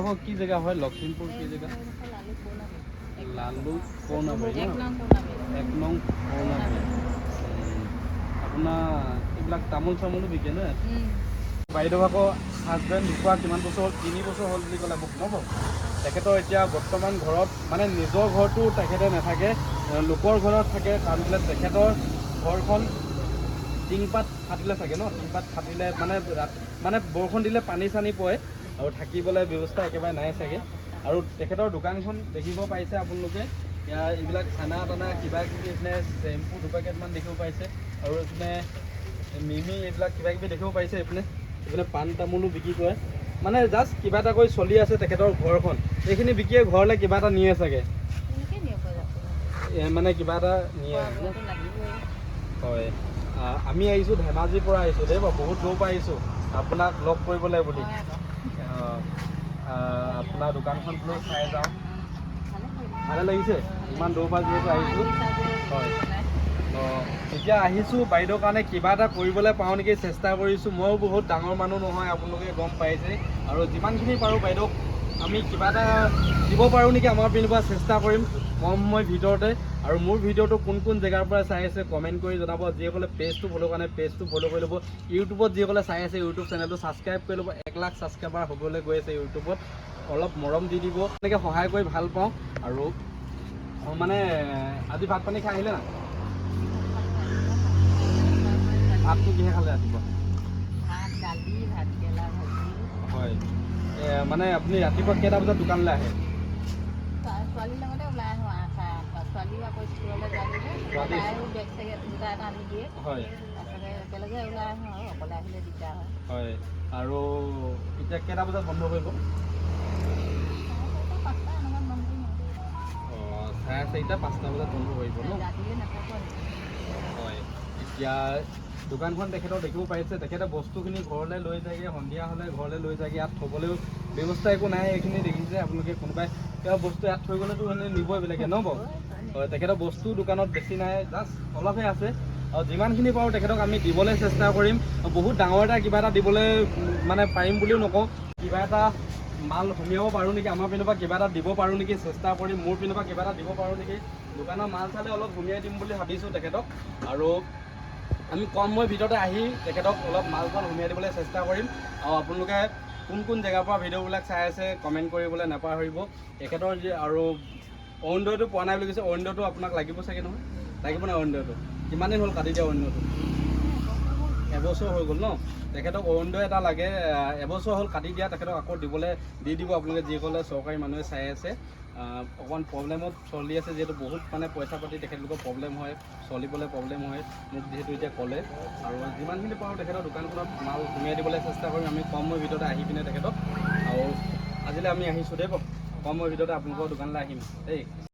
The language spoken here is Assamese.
এইডোখৰ কি জেগা হয়? লখিমপুৰ কি জেগা? লালু কৌনাবাৰী ন? 1 নং কৌনাবাৰী। আপোনাৰ এইবিলাক তামোল চামোলো বিকে নে? বাইদেউ আকৌ হাজবেণ্ড ঢুকুৱা কিমান বছৰ হ'ল? 3 বছৰ হ'ল বুলি ক'লে মোক নহ'ব। তেখেতৰ এতিয়া বৰ্তমান ঘৰত মানে নিজৰ ঘৰটো তেখেতে নাথাকে, লোকৰ ঘৰত থাকে। কাৰণ বোলে তেখেতৰ ঘৰখন টিংপাত ফাটিলে চাগে ন? টিংপাত ফাটিলে মানে বৰষুণ দিলে পানী চানী পৰে আৰু থাকিবলৈ ব্যৱস্থা একেবাৰে নাই চাগে। আৰু তেখেতৰ দোকানখন দেখিব পাইছে আপোনালোকে, এইবিলাক চানা টানা কিবা কিবি এইপিনে চেম্পু 2 পেকেটমান দেখিব পাইছে আৰু এইপিনে মিমি এইবিলাক কিবা কিবি দেখিব পাইছে। এইপিনে পাণ তামোলো বিক্ৰী কৰে, মানে জাষ্ট কিবা এটা কৰি চলি আছে তেখেতৰ ঘৰখন। এইখিনি বিকিয়ে ঘৰলৈ কিবা এটা নিয়ে চাগে, মানে কিবা এটা নিয়ে। হয়, আমি আহিছোঁ ধেমাজিৰ পৰা আহিছোঁ দেই বাৰু, বহুত দূৰৰ পৰা আহিছোঁ আপোনাক লগ কৰিবলৈ বুলি। আপোনাৰ দোকানখন বোলো চাই যাওঁ, ভালে লাগিছে ইমান দূৰৰ পৰা যিহেতু আহিছোঁ। হয়, এতিয়া আহিছোঁ বাইদেউৰ কাৰণে কিবা এটা কৰিবলৈ পাওঁ নেকি চেষ্টা কৰিছোঁ। ময়ো বহুত ডাঙৰ মানুহ নহয়, আপোনালোকে গম পাইছে। আৰু যিমানখিনি পাৰোঁ বাইদেউক আমি কিবা এটা দিব পাৰোঁ নেকি আমাৰ পিনৰ পৰা চেষ্টা কৰিম মই ভিতৰতে। আৰু মোৰ ভিডিঅ'টো কোন কোন জেগাৰ পৰা চাই আছে কমেণ্ট কৰি জনাব। যিসকলে পেজটো ফ'ল' কাৰণে পেজটো ফ'ল' কৰি ল'ব। ইউটিউবত যিসকলে চাই আছে ইউটিউব চেনেলটো ছাবস্ক্ৰাইব কৰি ল'ব। 1 লাখ ছাবস্ক্ৰাইবাৰ হ'বলৈ গৈ আছে ইউটিউবত, অলপ মৰম দি দিব, এনেকৈ সহায় কৰি ভাল পাওঁ। আৰু মানে আজি ভাত পানী খাই আহিলে না? ভাতটো কিহে খালে ৰাতিপুৱা? ভাত, দালি, ভাতকেৰেলা ভাজি। হয়, মানে আপুনি ৰাতিপুৱা কেইটা বজাত দোকানলৈ আহে? ছোৱালীৰ লগতে ওলাই আহোঁ 8:30 ছোৱালীও আকৌ স্কুললৈ যায়গৈ যে, তাইও বেগ চেগ দুটা এটা আনি দিয়ে। হয়, তাৰপিছতে একেলগে ওলাই আহোঁ আৰু অকলে আহিলে দিগদাৰ হয়। হয়, আৰু এতিয়া কেইটা বজাত বন্ধ কৰিব? 4:30 5টা এনেকুৱাত বন্ধ কৰিম আৰু। 4:30 5টা বজাত বন্ধ কৰিব ন? ৰাতিলৈ নাথাকোঁ আৰু। হয়, এতিয়া দোকানখন তেখেতৰ দেখিব পাৰিছে, তেখেতে বস্তুখিনি ঘৰলৈ লৈ যায়গৈ, সন্ধিয়া হ'লে ঘৰলৈ লৈ যায়গৈ। ইয়াত থ'বলৈও ব্যৱস্থা একো নাই। এইখিনি দেখিছে আপোনালোকে, কোনোবাই কিবা বস্তু ইয়াত থৈ গ'লেতো মানে নিবই বেলেগে ন বাৰু? হয়, তেখেতৰ বস্তু দোকানত বেছি নাই, জাষ্ট অলপহে আছে। আৰু যিমানখিনি পাৰোঁ তেখেতক আমি দিবলৈ চেষ্টা কৰিম। বহুত ডাঙৰ এটা কিবা এটা দিবলৈ মানে পাৰিম বুলিও নকওঁ, কিবা এটা মাল সুমিয়াব পাৰোঁ নেকি আমাৰ পিনৰ পৰা, কিবা এটা দিব পাৰোঁ নেকি চেষ্টা কৰিম। মোৰ পিনৰ পৰা কিবা এটা দিব পাৰোঁ নেকি, দোকানৰ মাল চালে অলপ সুমিয়াই দিম বুলি ভাবিছোঁ তেখেতক। আৰু আমি কম সময়ৰ ভিতৰতে আহি তেখেতক অলপ মাল চাল সুমিয়াই দিবলৈ চেষ্টা কৰিম। আৰু আপোনালোকে কোন কোন জেগাৰ পৰা ভিডিঅ'বিলাক চাই আছে কমেণ্ট কৰিবলৈ নাপাহৰিব। তেখেতৰ আৰু অৰুণোদয়টো পোৱা নাই বুলি কৈছে, অৰুণোদয়টো আপোনাক লাগিব চাগে নহয়? লাগিব নাই অৰুণোদয়টো? কিমান দিন হ'ল কাটি দিয়া অৰুণোদয়টো? এবছৰ হৈ গ'ল ন? তেখেতক অৰুণোদয় এটা লাগে, এবছৰ হ'ল কাটি দিয়া। তেখেতক আকৌ দি দিব আপোনালোকে যিসকলে চৰকাৰী মানুহে চাই আছে। অকণমান প্ৰব্লেমত চলি আছে যিহেতু, বহুত মানে পইচা পাতি তেখেতলোকৰ প্ৰব্লেম হয়, চলিবলৈ প্ৰব্লেম হয় মোক যিহেতু এতিয়া ক'লে। আৰু যিমানখিনি পাৰোঁ তেখেতৰ দোকানখনত মাল সুমিয়াই দিবলৈ চেষ্টা কৰিম আমি কম সময়ৰ ভিতৰতে আহি পিনে তেখেতক। আৰু আজিলৈ আমি আহিছোঁ দেই বাৰু, কম সময়ৰ ভিতৰতে আপোনালোকৰ দোকানলৈ আহিম দেই।